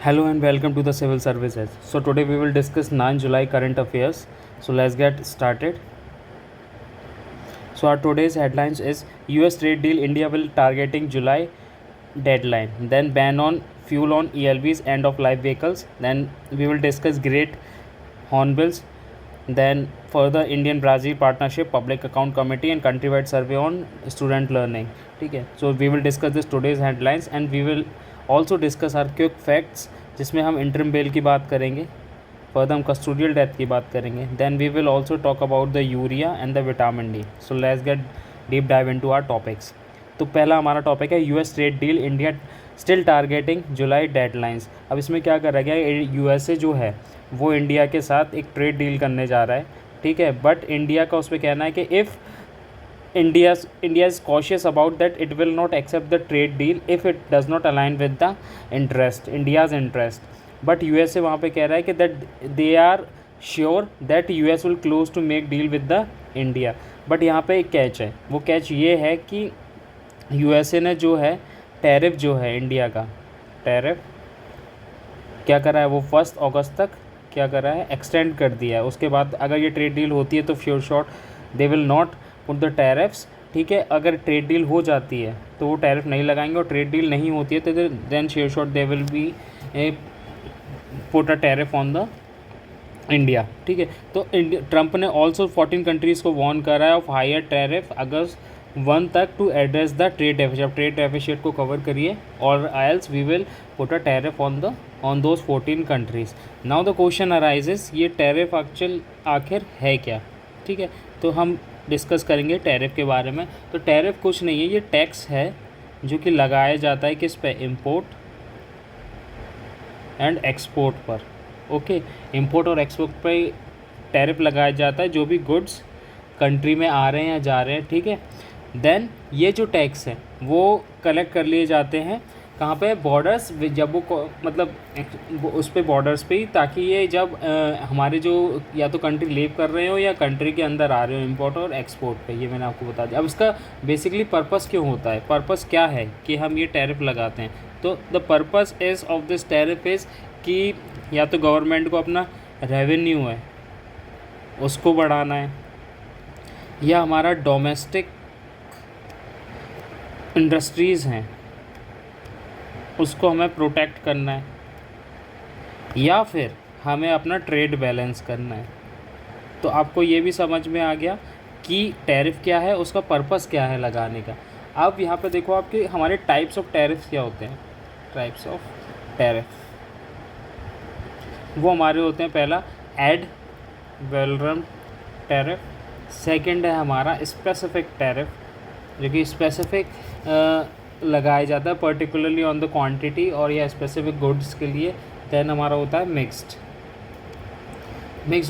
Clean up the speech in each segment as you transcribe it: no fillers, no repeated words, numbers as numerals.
Hello and welcome to the Civil Services. So today we will discuss 9 July current affairs. So let's get started. So our today's headlines is US trade deal India will targeting July deadline. Then ban on fuel on ELVs end of life vehicles. Then we will discuss great hornbills. Then further Indian Brazil partnership public account committee and countrywide survey on student learning. Okay. So we will discuss this today's headlines and we will also discuss our quick facts जिसमें हम interim bell की बात करेंगे. Further हम custodial death की बात करेंगे. Then we will also talk about the urea and the vitamin D. So let's get deep dive into our topics. तो पहला हमारा टॉपिक है US trade deal India still targeting जुलाई डेडलाइंस. अब इसमें क्या करा गया है, यूएसए जो है वो इंडिया के साथ एक ट्रेड डील करने जा रहा है. ठीक है, बट इंडिया का उस पर कहना है कि if India is cautious about that it will not accept the trade deal if it does not align with the India's interest. But USA वहाँ पे कह रहा है कि that they are sure that US will close to make deal with the India. But यहाँ पे एक catch है. वो कैच ये है कि USA ने जो है टैरिफ जो है इंडिया का टैरिफ क्या करा है, वो 1 अगस्त तक क्या करा है, एक्सटेंड कर दिया है. उसके बाद अगर ये ट्रेड डील होती है तो for sure they will not put the tariffs. ठीक है, अगर ट्रेड डील हो जाती है तो वो टैरिफ नहीं लगाएंगे और ट्रेड डील नहीं होती है तो then sure shot they will be put a tariff on the India. ठीक है, तो ट्रंप ने ऑल्सो 14 कंट्रीज़ को वार्न करा है ऑफ हायर टैरिफ अगस्त 1 तक to address the trade deficit. अब ट्रेड डेफिसिट को कवर करिए और else we will put a tariff on those 14 countries. Now the question arises, ये टैरिफ एक्चुअल आखिर है क्या. ठीक है, तो हम डिस्कस करेंगे टैरिफ के बारे में. तो टैरिफ कुछ नहीं है, ये टैक्स है जो कि लगाया जाता है किस पे, इंपोर्ट एंड एक्सपोर्ट पर. ओके, इंपोर्ट और एक्सपोर्ट पे टैरिफ लगाया जाता है जो भी गुड्स कंट्री में आ रहे हैं या जा रहे हैं. ठीक है, देन ये जो टैक्स है वो कलेक्ट कर लिए जाते हैं कहाँ पे, बॉर्डर्स, जब वो मतलब उस पे बॉर्डर्स पे ही, ताकि ये जब हमारे जो या तो कंट्री लीव कर रहे हो या कंट्री के अंदर आ रहे हो इंपोर्ट और एक्सपोर्ट पे. ये मैंने आपको बता दिया. अब इसका बेसिकली पर्पस क्यों होता है, पर्पस क्या है कि हम ये टैरिफ लगाते हैं. तो the purpose is of this tariff is कि या तो गवर्नमेंट को अपना रेवेन्यू है उसको बढ़ाना है, या हमारा डोमेस्टिक इंडस्ट्रीज़ हैं उसको हमें प्रोटेक्ट करना है, या फिर हमें अपना ट्रेड बैलेंस करना है. तो आपको ये भी समझ में आ गया कि टैरिफ क्या है, उसका पर्पस क्या है लगाने का. अब यहाँ पे देखो आपके हमारे टाइप्स ऑफ टैरिफ क्या होते हैं. टाइप्स ऑफ टैरिफ वो हमारे होते हैं, पहला एड वैलोरम टैरिफ, सेकंड है हमारा स्पेसिफिक टैरिफ जो कि स्पेसिफिक लगाया जाता है पर्टिकुलरली ऑन द क्वांटिटी और या स्पेसिफिक गुड्स के लिए. देन हमारा होता है मिक्स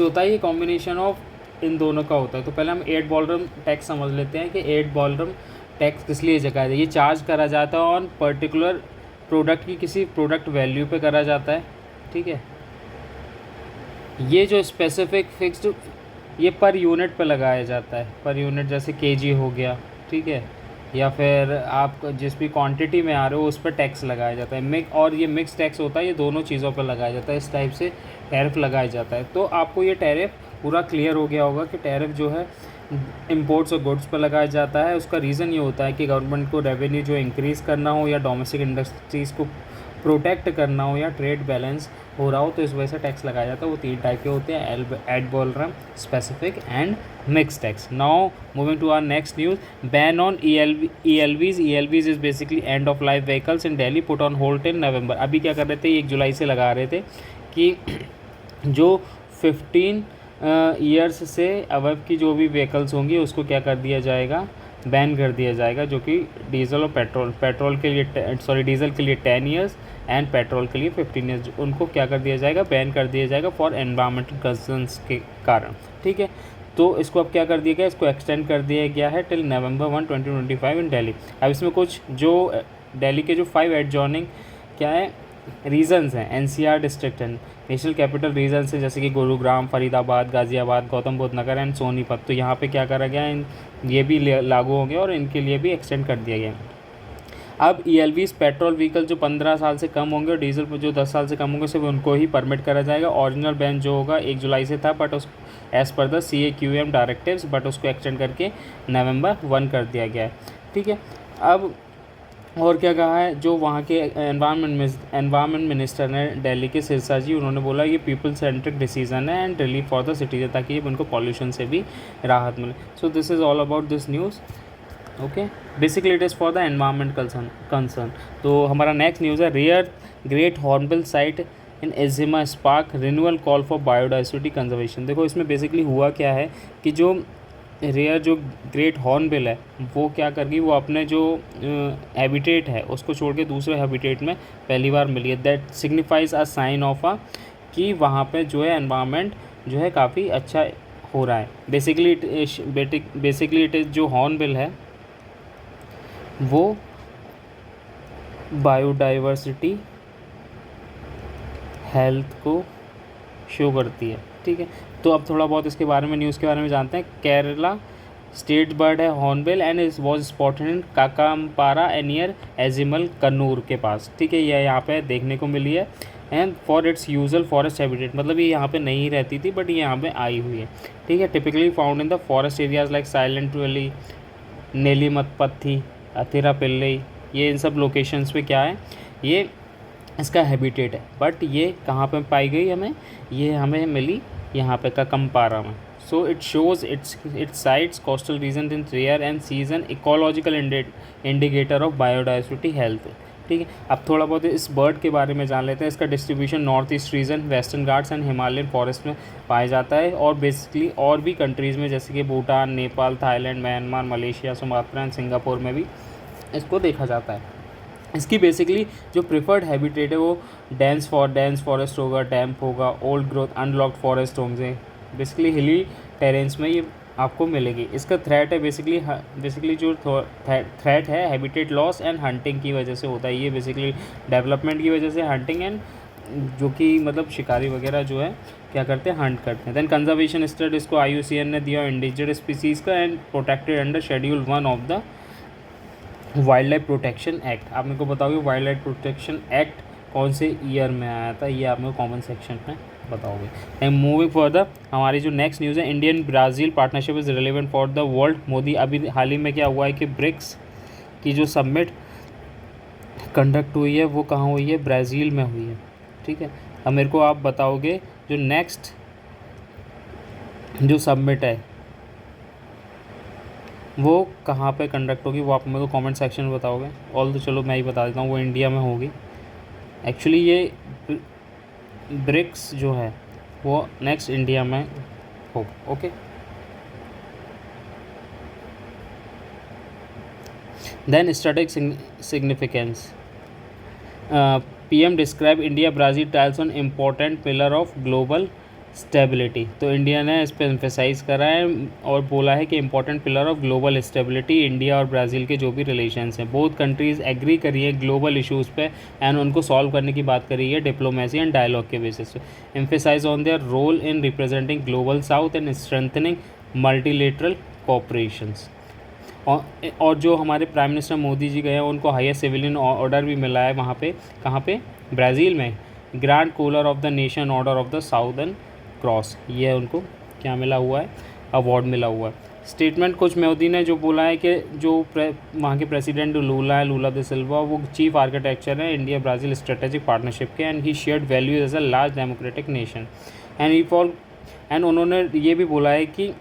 होता है, ये कॉम्बिनेशन ऑफ इन दोनों का होता है. तो पहले हम एड वॉल्यूम टैक्स समझ लेते हैं कि एड वॉल्यूम टैक्स किस लिए जगह है. ये चार्ज करा जाता है ऑन पर्टिकुलर प्रोडक्ट की किसी प्रोडक्ट वैल्यू पे करा जाता है. ठीक है, ये जो स्पेसिफिक फिक्स्ड ये पर यूनिट पे लगाया जाता है, पर यूनिट जैसे केजी हो गया. ठीक है, या फिर आप जिस भी क्वांटिटी में आ रहे हो उस पर टैक्स लगाया जाता है. और ये मिक्स टैक्स होता है, ये दोनों चीज़ों पर लगाया जाता है. इस टाइप से टैरिफ लगाया जाता है. तो आपको ये टैरिफ पूरा क्लियर हो गया होगा कि टैरिफ जो है इंपोर्ट्स और गुड्स पर लगाया जाता है. उसका रीज़न ये होता है कि गवर्नमेंट को रेवेन्यू जो इंक्रीज़ करना हो, या डोमेस्टिक इंडस्ट्रीज़ को प्रोटेक्ट करना हो, या ट्रेड बैलेंस हो रहा हो, तो इस वजह से टैक्स लगाया जाता है. वो 3 टाइप के होते हैं, ad volume, specific and mix tax. Now moving to our next news, ban on ELVs is basically end of life vehicles in Delhi put on hold in November. अभी क्या कर रहे थे, 1 जुलाई से लगा रहे थे कि जो 15 ईयर्स से अबव की जो भी व्हीकल्स होंगी उसको क्या कर दिया जाएगा, बैन कर दिया जाएगा. जो कि डीजल और पेट्रोल के लिए डीजल के लिए 10 ईयर्स एंड पेट्रोल के लिए 15 ईयर्स, उनको क्या कर दिया जाएगा, बैन कर दिया जाएगा फॉर एनवायरमेंटल कंसर्न्स के कारण. ठीक है, तो इसको अब क्या कर दिया गया, इसको एक्सटेंड कर दिया गया है टिल November 1, 2025 इन दिल्ली. अब इसमें कुछ जो दिल्ली के जो 5 एडजॉर्निंग क्या है रीजन्स हैं, NCR district and national capital regions हैं, जैसे कि गुरुग्राम, फरीदाबाद, गाज़ियाबाद, गौतम बुद्ध नगर एंड सोनीपत. तो यहाँ पे क्या करा गया, ये भी लागू होंगे और इनके लिए भी एक्सटेंड कर दिया गया. अब ELVs पेट्रोल व्हीकल जो 15 साल से कम होंगे और डीजल पर जो 10 साल से कम होंगे सिर्फ उनको ही परमिट करा जाएगा। ओरिजिनल बैन जो होगा 1 जुलाई से था, बट उस as per the CAQM directives, but उसको एक्सटेंड करके नवंबर 1 कर दिया गया है। ठीक है, अब और क्या कहा है, जो वहाँ के एनवायरनमेंट मिनिस्टर ने दिल्ली के सिरसा जी, उन्होंने बोला ये पीपल सेंट्रिक डिसीजन है and relief for the citizen, ताकि उनको पॉल्यूशन से भी राहत मिले। So this is all about this news. Okay, basically it is for the environment concern. तो हमारा नेक्स्ट न्यूज़ है rare great hornbill sight in Ezhimala spark renewal call for biodiversity conservation. देखो इसमें बेसिकली हुआ क्या है कि जो रेयर जो ग्रेट हॉर्नबिल है वो क्या कर गई, वो अपने जो हैबिटेट है उसको छोड़ के दूसरे हैबिटेट में पहली बार मिली है। That signifies a sign of a कि वहाँ पे जो है एनवायरनमेंट जो है काफ़ी अच्छा हो रहा है। बेसिकली इट इज़ जो हॉर्नबिल है वो बायोडाइवर्सिटी हेल्थ को शो करती है। ठीक है, तो अब थोड़ा बहुत इसके बारे में न्यूज़ के बारे में जानते हैं। केरला स्टेट बर्ड है hornbill and is was spotted in Kakkampara near Ezhimala Kannur के पास। ठीक है, यह यहाँ पे देखने को मिली है and for its usual forest habitat, मतलब ये यहाँ पे नहीं रहती थी बट ये यहाँ पे आई हुई है। ठीक है, typically found in the forest areas like Silent Valley, Nelliampathy, Athirappilly, ये इन सब लोकेशंस पे क्या है, ये इसका हैबिटेट है। बट ये कहाँ पे पाई गई हमें, ये हमें मिली यहाँ पे काकम्पारा में। So it shows its sites coastal region in rare and season ecological indicator of biodiversity health. ठीक है, अब थोड़ा बहुत इस बर्ड के बारे में जान लेते हैं। इसका distribution north east region, western Ghats and Himalayan forest में पाया जाता है और बेसिकली और भी कंट्रीज़ में जैसे कि Bhutan, Nepal, Thailand, Myanmar, Malaysia, Sumatra and Singapore में भी इसको देखा जाता है। इसकी बेसिकली जो प्रिफर्ड हैबिटेट है वो डेंस फॉरेस्ट होगा, डैम्प होगा, ओल्ड ग्रोथ अनलॉक्ड फॉरेस्ट होंगे, बेसिकली हिली टेरेंस में ये आपको मिलेगी। इसका थ्रेट है बेसिकली जो थ्रेट है हैबिटेट लॉस एंड हंटिंग की वजह से होता है। ये बेसिकली डेवलपमेंट की वजह से हंटिंग एंड जो कि मतलब शिकारी वगैरह जो है क्या करते हैं, हंट करते हैं। देन कंजर्वेशन स्टेटस इसको IUCN ने दिया इंडेंजर्ड स्पीसीज़ का and protected under schedule 1 of the wild life protection act. आप मेरे को बताओगे वाइल्ड लाइफ प्रोटेक्शन एक्ट कौन से ईयर में आया था, ये आप मेरे को कॉमेंट सेक्शन में बताओगे। एंड मूविंग फर्दर, हमारी जो नेक्स्ट न्यूज़ है, Indian Brazil partnership is relevant for the world. Modi अभी हाल ही में क्या हुआ है कि ब्रिक्स की जो समिट कंडक्ट हुई है वो कहाँ हुई है, ब्राज़ील में हुई है। ठीक है, अब मेरे को आप बताओगे जो नेक्स्ट जो समिट है वो कहाँ पे कंडक्ट होगी, वो आप मेरे को कमेंट सेक्शन में बताओगे। ऑल तो चलो मैं ही बता देता हूँ, वो इंडिया में होगी। एक्चुअली ये ब्रिक्स जो है वो नेक्स्ट इंडिया में हो। Okay, then strategic significance, PM describe India Brazil tiles on important pillar of global stability. तो इंडिया ने इस पर एम्फेसाइज़ करा है और बोला है कि important pillar of global stability India और ब्राज़ील के जो भी रिलेशंस हैं, बोथ कंट्रीज़ एग्री करी है ग्लोबल इश्यूज़ पे एंड उनको सॉल्व करने की बात करी है डिप्लोमेसी एंड डायलॉग के बेसिस पे। Emphasise on their role in representing Global South and strengthening multilateral cooperations. और जो हमारे प्राइम मिनिस्टर मोदी जी गए हैं उनको हाईएस्ट सिविलियन ऑर्डर भी मिला है वहाँ पे, कहाँ पे, ब्राज़ील में, grand cooler of the nation order of the southern cross, ये उनको क्या मिला हुआ है, अवार्ड मिला हुआ है। स्टेटमेंट कुछ मोदी ने जो बोला है कि जो वहाँ के प्रेसिडेंट लूला द सिल्वा वो चीफ आर्किटेक्चर है इंडिया ब्राज़ील स्ट्रेटेजिक पार्टनरशिप के and he shared values as a large democratic nation and उन्होंने ये भी बोला है कि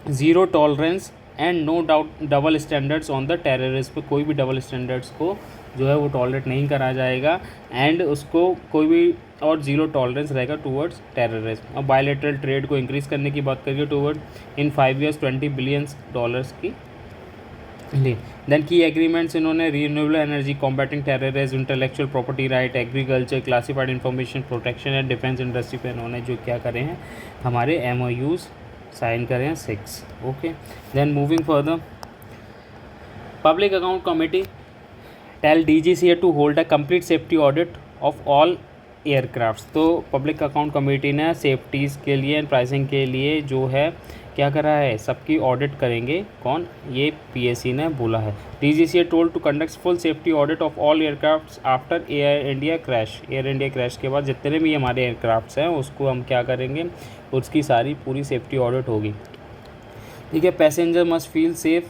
zero tolerance and no doubt double standards on the terrorism पे, कोई भी डबल स्टैंडर्ड्स को जो है वो टॉलरेट नहीं करा जाएगा एंड उसको कोई भी और ज़ीरो टॉलरेंस रहेगा टूवर्ड्स टेररिज्म। और बायलैटरल ट्रेड को इंक्रीज़ करने की बात करिए टूवर्ड इन 5 years $20 billion की लिए। देन की एग्रीमेंट्स इन्होंने renewable energy, combating terrorism, intellectual property right, agriculture, classified information protection and defence industry पे इन्होंने जो क्या करे हैं हमारे MOUs साइन करें हैं 6। Okay, then moving further, public account committee tell DGCA to hold a complete safety audit of all aircraft. तो पब्लिक अकाउंट कमेटी ने सेफ्टीज़ के लिए एंड प्राइसिंग के लिए जो है क्या करा है, सबकी ऑडिट करेंगे। कौन? ये पीएसी ने बोला है। DGCA told to conduct full safety audit of all aircraft after Air India crash. Air India crash के बाद जितने भी हमारे एयरक्राफ्ट्स हैं उसको हम क्या करेंगे, उसकी सारी पूरी सेफ्टी ऑडिट होगी। ठीक है। पैसेंजर मस्ट फील सेफ़,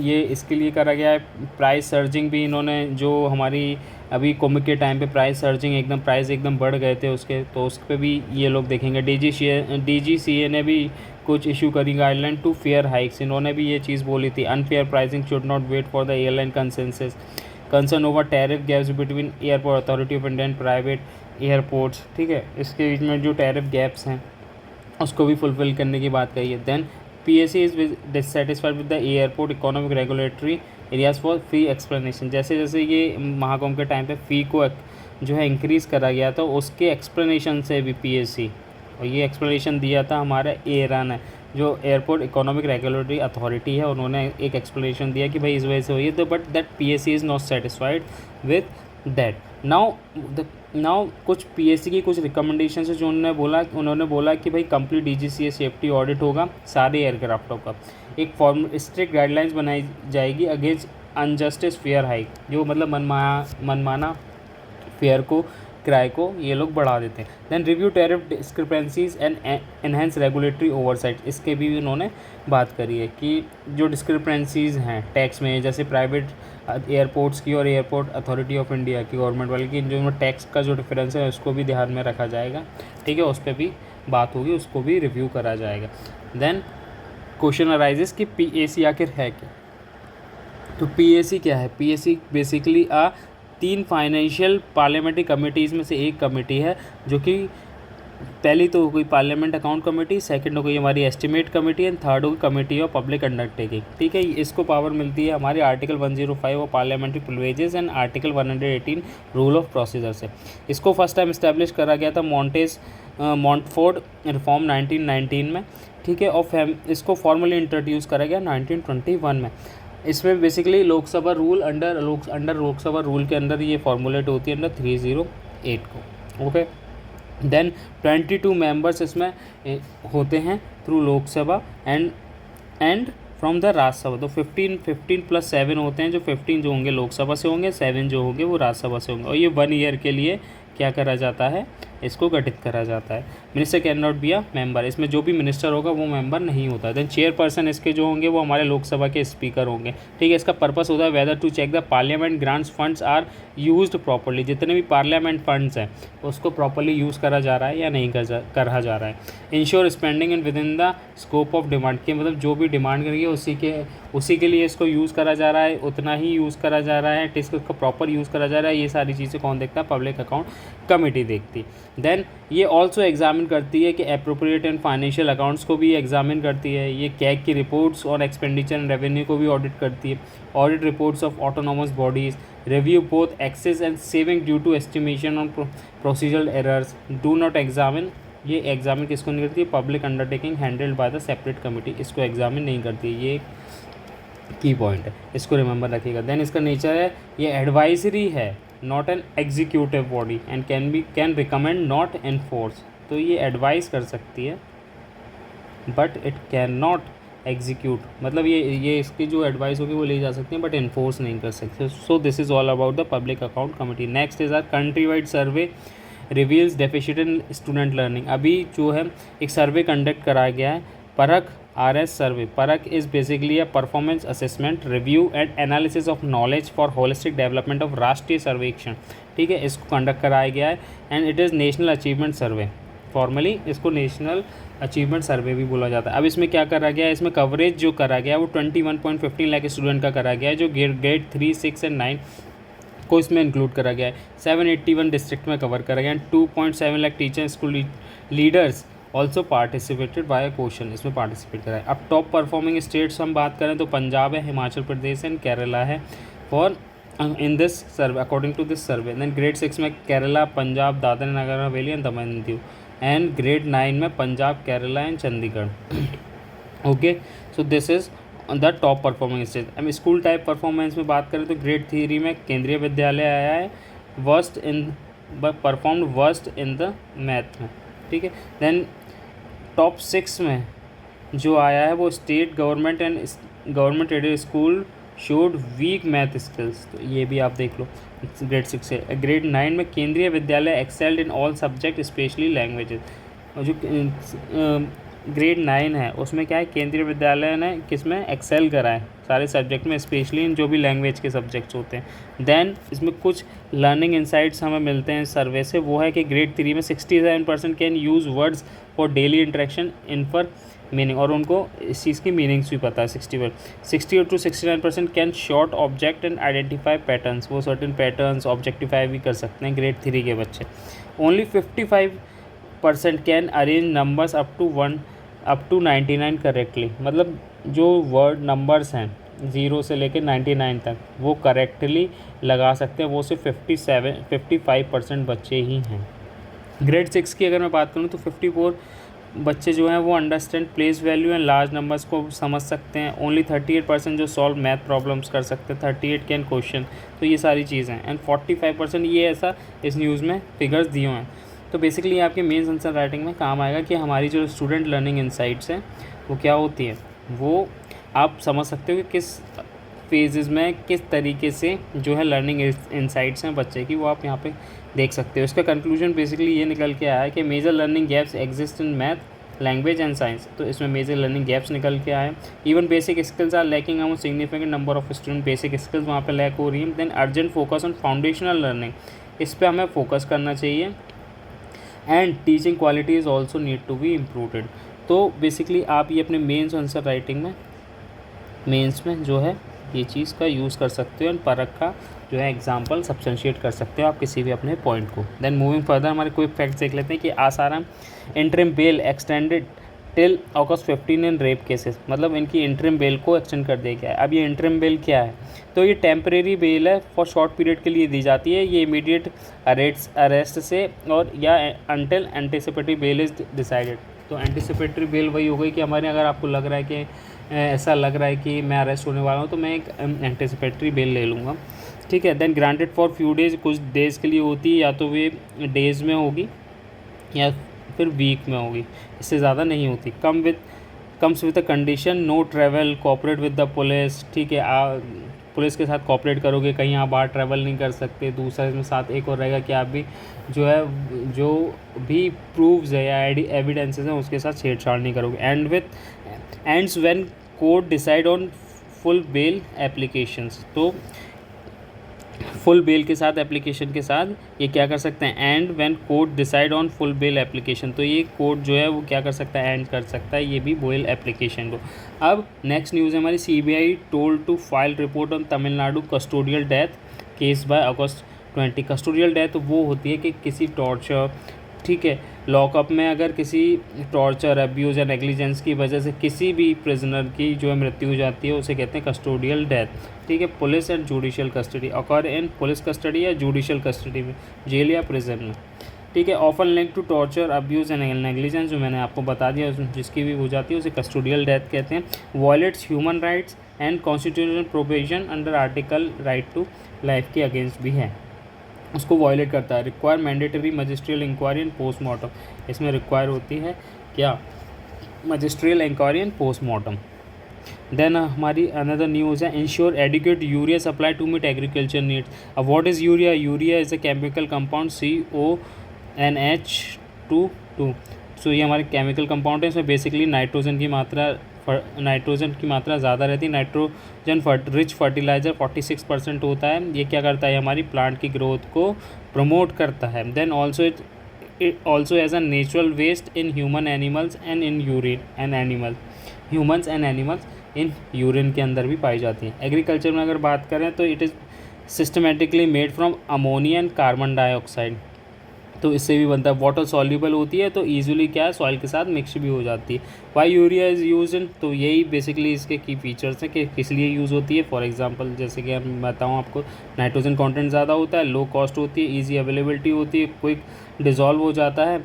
ये इसके लिए करा गया है। प्राइस सर्जिंग भी इन्होंने, जो हमारी अभी कोविड के टाइम पे प्राइस सर्जिंग एकदम प्राइस एकदम बढ़ गए थे उसके, तो उस पर भी ये लोग देखेंगे। डीजीसीए ने भी कुछ इशू करी गाइडलाइन टू फेयर हाइक्स। इन्होंने भी ये चीज़ बोली थी, unfair pricing should not wait for the airline consensus, concern over tariff gaps between airport authority of India and private airports. ठीक है, इसके बीच में जो टैरिफ गैप्स हैं उसको भी फुलफिल करने की बात कही है। Then PSC is dissatisfied with the airport economic regulatory areas for fee explanation. जैसे जैसे ये महाकुंभ के टाइम पे फ़ी को जो है इंक्रीज़ करा गया था, उसके एक्सप्लेनेशन से भी PSC, और ये एक्सप्लेनेशन दिया था हमारा एरा ने, जो एयरपोर्ट इकोनॉमिक रेगुलेटरी अथॉरिटी है, उन्होंने एक एक्सप्लेनेशन दिया कि भाई इस वजह से हुई है। तो but that PSC is not satisfied with that. Now कुछ PSC की कुछ रिकमेंडेशन है जो उन्होंने बोला कि भाई कंप्लीट DGCA सेफ्टी ऑडिट होगा सारे एयरक्राफ्टों का। एक स्ट्रिक्ट गाइडलाइंस बनाई जाएगी अगेंस्ट अनजस्टिस फेयर हाइक, जो मतलब मनमाना फेयर को, किराए को ये लोग बढ़ा देते हैं। Then review tariff discrepancies and enhance regulatory oversight, इसके भी उन्होंने बात करी है कि जो डिस्क्रिपेंसीज हैं टैक्स में, जैसे प्राइवेट एयरपोर्ट्स की और एयरपोर्ट अथॉरिटी ऑफ इंडिया की गवर्नमेंट वाली की, जो टैक्स का जो डिफरेंस है उसको भी ध्यान में रखा जाएगा। ठीक है, उस पर भी बात होगी, उसको भी रिव्यू करा जाएगा। देन क्वेश्चन अराइजेस कि PSC आखिर है क्या। तो PSC क्या है? PSC basically 3 financial parliamentary committees में से एक कमेटी है, जो कि पहली तो हो गई पार्लियामेंट अकाउंट कमेटी, सेकंड हो गई हमारी एस्टिमेट कमेटी, एंड थर्ड हो गई कमेटी ऑफ पब्लिक अंडरटेकिंग। ठीक है, इसको पावर मिलती है हमारे article 105 of parliamentary privileges and article 118 rule of procedure से। इसको फर्स्ट टाइम इस्टेब्लिश करा गया था मॉन्टफोर्ड रिफॉर्म 1919 में। ठीक है, और इसको फॉर्मली इंट्रोड्यूस करा गया 1921 में। इसमें basically Lok Sabha rule under Lok Sabha rule के अंदर ये फॉर्मुलेट होती है अंडर 308 को। ओके, देन 22 मेंबर्स इसमें होते हैं through Lok Sabha and from the Rajya Sabha. तो 15 + 7 होते हैं, जो 15 जो होंगे लोकसभा से होंगे, 7 जो होंगे वो राज्यसभा से होंगे। और ये 1 ईयर के लिए क्या करा जाता है, इसको गठित करा जाता है। Minister can not be a member, इसमें जो भी मिनिस्टर होगा वो मेंबर नहीं होता है। देन चेयरपर्सन इसके जो होंगे वो हमारे लोकसभा के स्पीकर होंगे। ठीक है, इसका पर्पस होता है whether to check the parliament grants funds are used properly, जितने भी पार्लियामेंट फंड्स हैं उसको प्रॉपर्ली यूज़ करा जा रहा है या नहीं करा जा रहा है। Ensure spending in with in the scope of demand, के मतलब जो भी डिमांड करेंगे उसी के लिए इसको यूज़ करा जा रहा है, उतना ही यूज़ करा जा रहा है, इसका प्रॉपर यूज़ करा जा रहा है। ये सारी चीज़ें कौन देखता है? पब्लिक अकाउंट कमेटी देखती। देन ये ऑल्सो एग्जामिन करती है कि अप्रोप्रिएट एंड फाइनेंशियल अकाउंट्स को भी एग्जामिन करती है। ये कैग की रिपोर्ट्स और एक्सपेंडिचर एंड रेवेन्यू को भी ऑडिट करती है। Audit reports of autonomous bodies, review both excess and saving due to estimation on procedural errors, do not examine. ये एग्जामिन किसको नहीं करती? Public undertaking handled by the separate committee, इसको examine नहीं करती। ये की पॉइंट है, इसको रिमेंबर रखिएगा। देन इसका नेचर है, ये एडवाइजरी है, not an executive body, and can recommend not enforce. तो ये एडवाइस कर सकती है but it can not execute, मतलब ये इसकी जो एडवाइस होगी वो ले जा सकती है बट इन्फोर्स नहीं कर सकते। सो this is all about the public account committee. Next is our country wide survey reveals deficit in student learning. अभी जो है एक सर्वे कंडक्ट कराया गया है, परख RS सर्वे। परख is basically a performance assessment, review and analysis of knowledge for holistic development of राष्ट्रीय सर्वेक्षण। ठीक है, इसको कंडक्ट कराया गया है and it is national achievement survey. Formally इसको नेशनल अचीवमेंट सर्वे भी बोला जाता है। अब इसमें क्या करा गया है, इसमें कवरेज जो करा गया है वो 21.15 लाख स्टूडेंट का करा गया है, जो ग्रेड 3, 6 एंड 9 को इसमें इंक्लूड करा गया है। 781 डिस्ट्रिक्ट में कवर करा गया है। 2.7 lakh teacher school leaders also participated by question, इसमें पार्टिसिपेट करा है। अब टॉप परफॉर्मिंग स्टेट्स हम बात करें तो पंजाब है, हिमाचल प्रदेश एंड केरला है for in this survey, according to this survey. Then grade 6 में Kerala, Punjab, Dadra Nagar Haveli and Daman and Diu, and grade 9 में Punjab, Kerala and Chandigarh. Okay, so this is the top performing state. अब स्कूल टाइप परफॉर्मेंस में बात करें तो ग्रेड 3 में केंद्रीय विद्यालय आया है, worst in but perform worst in the math में, ठीक है। देन टॉप 6 में जो आया है वो state government and government aided school showed weak math skills, तो ये भी आप देख लो ग्रेड 6 से। ग्रेड 9 में केंद्रीय विद्यालय excelled in all subject specially languages, और जो ग्रेड 9 है उसमें क्या है, केंद्रीय विद्यालय ने किस में एक्सेल करा है सारे सब्जेक्ट में, स्पेशली इन जो भी लैंग्वेज के सब्जेक्ट्स होते हैं। देन इसमें कुछ लर्निंग इंसाइट्स हमें मिलते हैं सर्वे से, वो है कि ग्रेड 3 में 67% can use words for daily interaction in for meaning, और उनको इस चीज़ की मीनिंग्स भी पता है। 60 to 69% can sort object and identify patterns, वो सर्टेन पैटर्न्स ऑब्जेक्टिफाई भी कर सकते हैं ग्रेड 3 के बच्चे। Only 55% can arrange numbers up to 99 correctly, मतलब जो वर्ड नंबर्स हैं 0 से लेकर 99 तक वो करेक्टली लगा सकते हैं, वो सिर्फ 55% बच्चे ही हैं। ग्रेड 6 की अगर मैं बात करूँ तो 54 बच्चे जो हैं वो understand place value and large numbers को समझ सकते हैं। ओनली 38% जो सॉल्व मैथ प्रॉब्लम्स कर सकते हैं, 38 कैन क्वेश्चन, तो ये सारी चीज़ें हैं। एंड 45% ये ऐसा इस न्यूज़ में फिगर्स दिए हुए हैं। तो बेसिकली आपके मेंस आंसर राइटिंग में काम आएगा कि हमारी जो स्टूडेंट लर्निंग इंसाइट्स हैं वो क्या होती है, वो आप समझ सकते हो कि किस फेजेस में किस तरीके से जो है लर्निंग इंसाइट्स हैं बच्चे की, वो आप यहाँ पे देख सकते हो। इसका कंक्लूजन बेसिकली ये निकल के आया है कि major learning gaps exist in math, language and science, तो इसमें मेजर लर्निंग गैप्स निकल के आए। Even basic skills are lacking among significant number of student, basic skills वहाँ पे लैक हो रही हैं। Then urgent focus on foundational learning, इस पर हमें फोकस करना चाहिए। And teaching quality is also need to be improved. तो बेसिकली आप ये अपने मेंस आंसर राइटिंग में मेंस में जो है ये चीज़ का यूज़ कर सकते हो, एंड परख का जो है एग्जाम्पल सब्सटेंशिएट कर सकते हो आप किसी भी अपने पॉइंट को। देन मूविंग फर्दर हमारे कोई फैक्ट्स देख लेते हैं कि Asaram interim bell extended till August 15 इन रेप केसेस, मतलब इनकी इंटरिम बेल को एक्सटेंड कर दिया गया है। अब ये इंटरिम बेल क्या है, तो ये टेम्परेरी बेल है, फॉर शॉर्ट पीरियड के लिए दी जाती है। ये इमीडिएट अरेस्ट से और या until anticipatory bell is decided, तो एंटिसिपेटरी बेल वही हो गई कि हमारे अगर आपको लग रहा है कि ऐसा लग रहा है कि मैं अरेस्ट होने वाला हूँ तो मैं एक एंटिसिपेटरी बेल ले लूँगा, ठीक है। Then granted for few days, कुछ डेज़ के लिए होती है, या तो वे डेज़ में होगी या फिर वीक में होगी, इससे ज़्यादा नहीं होती। Comes with a condition no travel, cooperate with the police, ठीक है, पुलिस के साथ कोऑपरेट करोगे, कहीं आप बाहर ट्रैवल नहीं कर सकते। दूसरा इसमें साथ एक और रहेगा कि आप भी जो है जो भी प्रूफ्स है या एविडेंसेस हैं उसके साथ छेड़छाड़ नहीं करोगे। Ends when court decide on full bail applications, तो फुल बेल के साथ एप्लीकेशन के साथ ये क्या कर सकते हैं, and when court decide on full bail application, तो ये कोर्ट जो है वो क्या कर सकता है, एंड कर सकता है ये भी बेल एप्लीकेशन को। अब नेक्स्ट न्यूज़ है हमारी, CBI told to file report on Tamil Nadu custodial death case by August 20। Custodial death वो होती है कि किसी टॉर्चर, ठीक है, लॉकअप में अगर किसी टॉर्चर, अब्यूज़ या नेग्लिजेंस की वजह से किसी भी प्रिजनर की जो है मृत्यु हो जाती है उसे कहते हैं कस्टोडियल डेथ, ठीक है। Police and judicial custody occur in police custody या जुडिशियल कस्टडी में, जेल या प्रिजन में, ठीक है। Often linked to torture, abuse and negligence, जो मैंने आपको बता दिया, जिसकी भी हो जाती है उसे कस्टोडियल डेथ कहते हैं। Violates human rights and constitutional provision under article right to life के अगेंस्ट भी है, उसको वॉयलेट करता है। Require mandatory magisterial inquiry and postmortem, इसमें रिक्वायर होती है क्या, magisterial inquiry and postmortem. Then हमारी अनदर न्यूज़ है, ensure adequate urea supply to meet agriculture needs. अब what is urea, urea is a chemical compound CONH2। So ये हमारे chemical compound है, इसमें बेसिकली नाइट्रोजन की मात्रा ज़्यादा रहती है। नाइट्रोजन रिच फर्टिलाइज़र 46% होता है। ये क्या करता है, हमारी प्लांट की ग्रोथ को प्रमोट करता है। Then also it also as a natural waste in human animals and in urine and animal, humans and animals in urine के अंदर भी पाई जाती हैं। एग्रीकल्चर में अगर बात करें तो it is systematically made from ammonia and carbon dioxide, तो इससे भी बनता है। वाटर सॉल्यूबल होती है तो ईजिली क्या है, सॉइल के साथ मिक्स भी हो जाती है। Why urea is use in, तो यही बेसिकली इसके की फीचर्स हैं कि किस लिए यूज़ होती है। फॉर एग्जांपल जैसे कि मैं बताऊँ आपको, नाइट्रोजन कंटेंट ज़्यादा होता है, लो कॉस्ट होती है, इजी अवेलेबिलिटी होती है, क्विक डिज़ोल्व हो जाता है,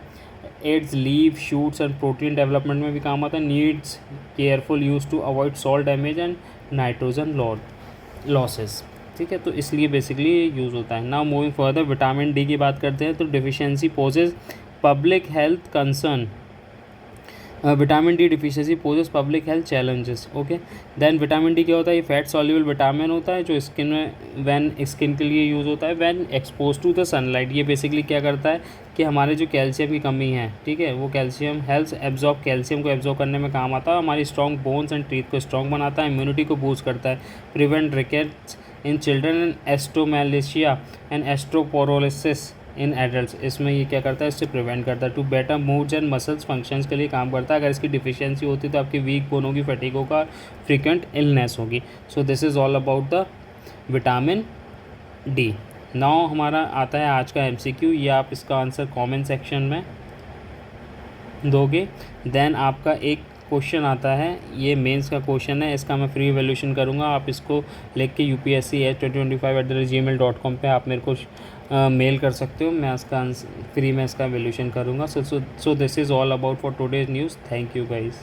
aids leaf shoots and protein development में भी काम आता है। Needs careful use to avoid salt damage and nitrogen losses. ठीक है, तो इसलिए बेसिकली ये यूज़ होता है। Now moving further, vitamin D की बात करते हैं तो deficiency poses public health concern. Vitamin D deficiency poses public health challenges. Okay, then vitamin D क्या होता है, ये फैट सॉल्युबल विटामिन होता है जो स्किन में स्किन के लिए यूज़ होता है when expose to the sunlight. ये बेसिकली क्या करता है कि हमारे जो कैल्शियम की कमी है, ठीक है, वो कैल्शियम हेल्थ एब्जॉर्ब, कैल्शियम को एब्जॉर्ब करने में काम आता है, हमारी स्ट्रॉन्ग बोन्स एंड टीथ को स्ट्रॉन्ग बनाता है, इम्यूनिटी को बूस्ट करता है, prevent rickets in children and osteomalacia and osteoporosis in adults. इसमें ये क्या करता है, इससे प्रिवेंट करता है। To better moods and muscles functions के लिए काम करता है। अगर इसकी डिफिशियंसी होती है तो आपकी वीक बोन होगी, फटीग होगा, फ्रीक्वेंट इलनेस होगी। सो this is all about the vitamin D. Now हमारा आता है आज का MCQ। ये आप इसका आंसर कमेंट सेक्शन में दोगे। देन आपका एक क्वेश्चन आता है, ये मेंस का क्वेश्चन है, इसका मैं फ्री वैल्यूएशन करूँगा। आप इसको लिख के upsc@2025@gmail.com पे आप मेरे को मेल कर सकते हो। मैं इसका आंसर फ्री में इसका वैल्यूएशन करूँगा। सो this is all about for today's news. Thank you guys.